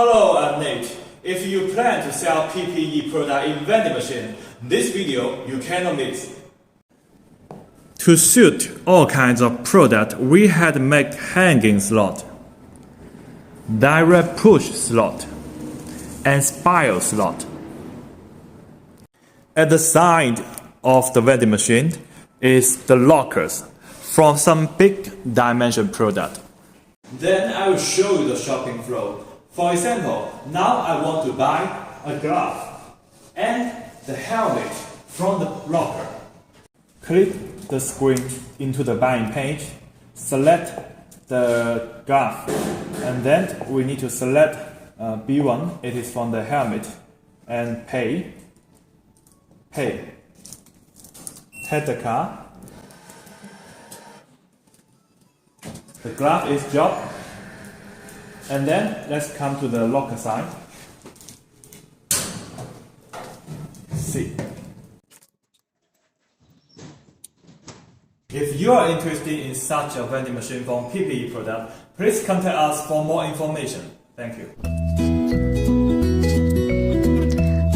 Hello, I'm Nate. If you plan to sell PPE product in vending machine, this video you cannot miss. To suit all kinds of product, we had make hanging slot, direct push slot, and spiral slot. At the side of the vending machine is the lockers from some big dimension product. Then I will show you the shopping flow. For example, now I want to buy a glove and the helmet from the locker. Click the screen into the buying page, select the glove, and then we need to select B1, it is from the helmet, and pay. Take the card. The glove is dropped. And then let's come to the locker side. See. If you are interested in such a vending machine from PPE product, please contact us for more information. Thank you.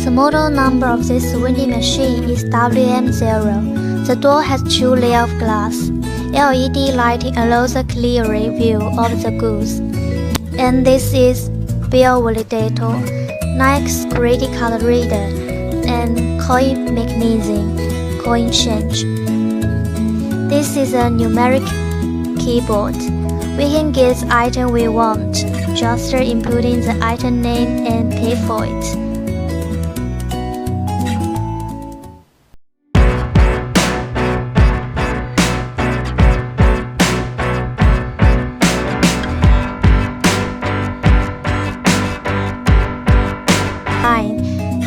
The model number of this vending machine is WM0. The door has 2 layers of glass. LED lighting allows a clear view of the goods. And this is bill validator, nice credit card reader, and coin mechanism, coin change. This is a numeric keyboard. We can get the item we want, just inputting the item name and pay for it.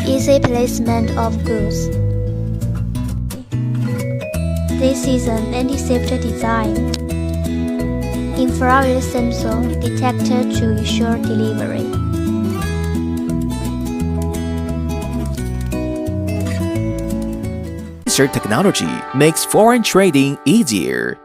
Easy placement of goods. This is an anti-theft design. Infrared sensor detector to ensure delivery. Ecer technology makes foreign trading easier.